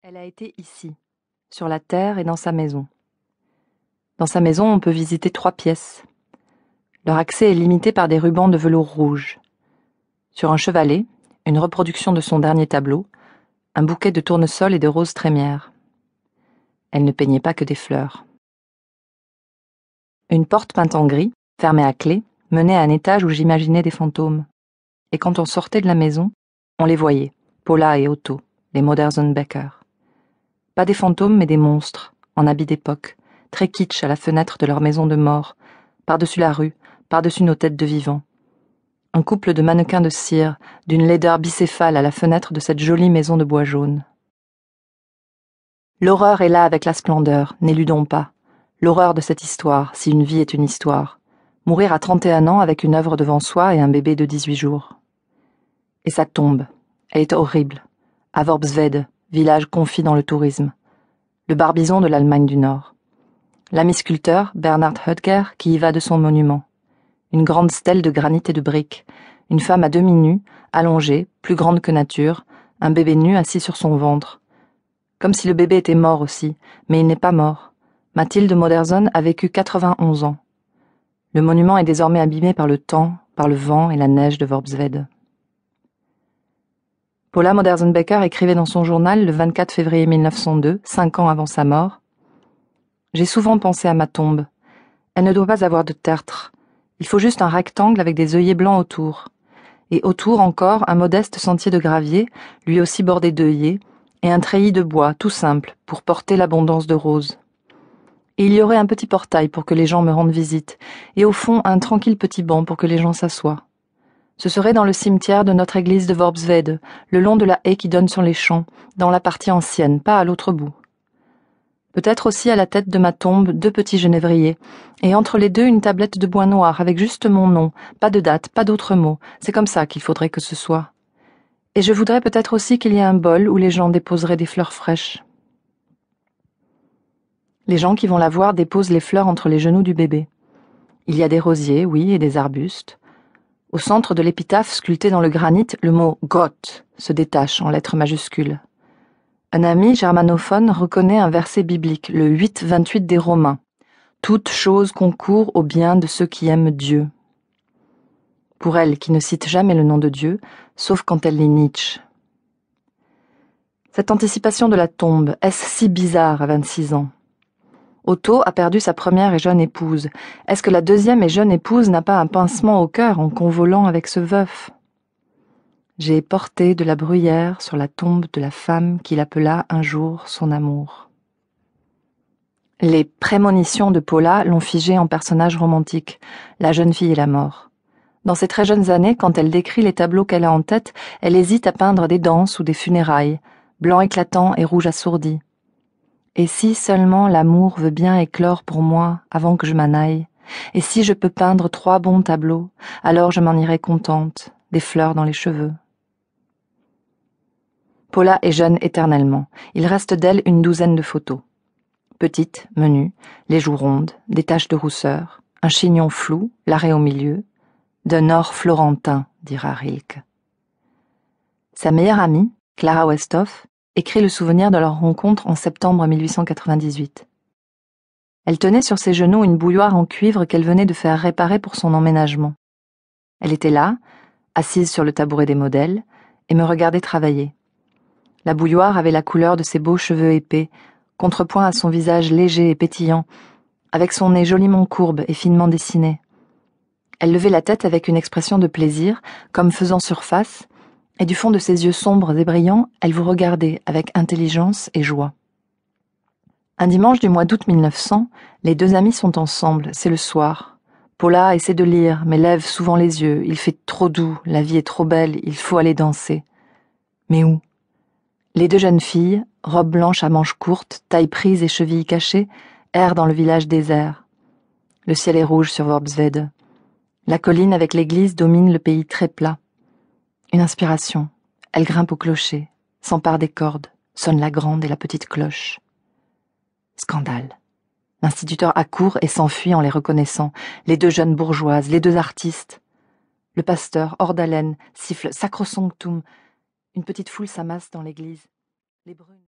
Elle a été ici, sur la terre et dans sa maison. Dans sa maison, on peut visiter 3 pièces. Leur accès est limité par des rubans de velours rouge. Sur un chevalet, une reproduction de son dernier tableau, un bouquet de tournesols et de roses trémières. Elle ne peignait pas que des fleurs. Une porte peinte en gris, fermée à clé, menait à un étage où j'imaginais des fantômes. Et quand on sortait de la maison, on les voyait, Paula et Otto, les Modersohnbecker. Pas des fantômes, mais des monstres, en habits d'époque, très kitsch à la fenêtre de leur maison de mort, par-dessus la rue, par-dessus nos têtes de vivants. Un couple de mannequins de cire, d'une laideur bicéphale à la fenêtre de cette jolie maison de bois jaune. L'horreur est là avec la splendeur, n'éludons pas. L'horreur de cette histoire, si une vie est une histoire. Mourir à 31 ans avec une œuvre devant soi et un bébé de 18 jours. Et ça tombe. Elle est horrible. À Worpswede, village confit dans le tourisme. Le barbizon de l'Allemagne du Nord. L'ami sculpteur, Bernhard Höttger, qui y va de son monument. Une grande stèle de granit et de briques. Une femme à demi nue, allongée, plus grande que nature, un bébé nu assis sur son ventre. Comme si le bébé était mort aussi, mais il n'est pas mort. Mathilde Modersohn a vécu 91 ans. Le monument est désormais abîmé par le temps, par le vent et la neige de Worpswede. Paula Modersohnbecker écrivait dans son journal le 24 février 1902, 5 ans avant sa mort. « J'ai souvent pensé à ma tombe. Elle ne doit pas avoir de tertre. Il faut juste un rectangle avec des œillets blancs autour. Et autour encore un modeste sentier de gravier, lui aussi bordé d'œillets, et un treillis de bois, tout simple, pour porter l'abondance de roses. Et il y aurait un petit portail pour que les gens me rendent visite, et au fond un tranquille petit banc pour que les gens s'assoient. Ce serait dans le cimetière de notre église de Worpswede, le long de la haie qui donne sur les champs, dans la partie ancienne, pas à l'autre bout. Peut-être aussi à la tête de ma tombe 2 petits genévriers, et entre les 2 une tablette de bois noir avec juste mon nom, pas de date, pas d'autres mots, c'est comme ça qu'il faudrait que ce soit. Et je voudrais peut-être aussi qu'il y ait un bol où les gens déposeraient des fleurs fraîches. Les gens qui vont la voir déposent les fleurs entre les genoux du bébé. Il y a des rosiers, oui, et des arbustes. Au centre de l'épitaphe sculpté dans le granit, le mot « Gott » se détache en lettres majuscules. Un ami germanophone reconnaît un verset biblique, le 8-28 des Romains. « Toute chose concourt au bien de ceux qui aiment Dieu ». Pour elle, qui ne cite jamais le nom de Dieu, sauf quand elle lit Nietzsche. Cette anticipation de la tombe, est-ce si bizarre à 26 ans ? Otto a perdu sa première et jeune épouse. Est-ce que la deuxième et jeune épouse n'a pas un pincement au cœur en convolant avec ce veuf ? J'ai porté de la bruyère sur la tombe de la femme qu'il appela un jour son amour. Les prémonitions de Paula l'ont figée en personnage romantique, la jeune fille et la mort. Dans ses très jeunes années, quand elle décrit les tableaux qu'elle a en tête, elle hésite à peindre des danses ou des funérailles, blanc éclatant et rouge assourdi. Et si seulement l'amour veut bien éclore pour moi avant que je m'en aille, et si je peux peindre 3 bons tableaux, alors je m'en irai contente, des fleurs dans les cheveux. Paula est jeune éternellement. Il reste d'elle une 12aine de photos. Petite, menue, les joues rondes, des taches de rousseur, un chignon flou, l'arrêt au milieu, d'un or florentin, dira Rilke. Sa meilleure amie, Clara Westhoff, écrit le souvenir de leur rencontre en septembre 1898. Elle tenait sur ses genoux une bouilloire en cuivre qu'elle venait de faire réparer pour son emménagement. Elle était là, assise sur le tabouret des modèles, et me regardait travailler. La bouilloire avait la couleur de ses beaux cheveux épais, contrepoint à son visage léger et pétillant, avec son nez joliment courbe et finement dessiné. Elle levait la tête avec une expression de plaisir, comme faisant surface, et du fond de ses yeux sombres et brillants, elle vous regardait avec intelligence et joie. Un dimanche du mois d'août 1900, les 2 amis sont ensemble, c'est le soir. Paula essaie de lire, mais lève souvent les yeux. Il fait trop doux, la vie est trop belle, il faut aller danser. Mais où ? Les 2 jeunes filles, robes blanches à manches courtes, taille prise et chevilles cachées, errent dans le village désert. Le ciel est rouge sur Worpswede. La colline avec l'église domine le pays très plat. Une inspiration. Elle grimpe au clocher, s'empare des cordes, sonne la grande et la petite cloche. Scandale. L'instituteur accourt et s'enfuit en les reconnaissant. Les 2 jeunes bourgeoises, les 2 artistes. Le pasteur, hors d'haleine, siffle Sacrosanctum. Une petite foule s'amasse dans l'église. Les brunes.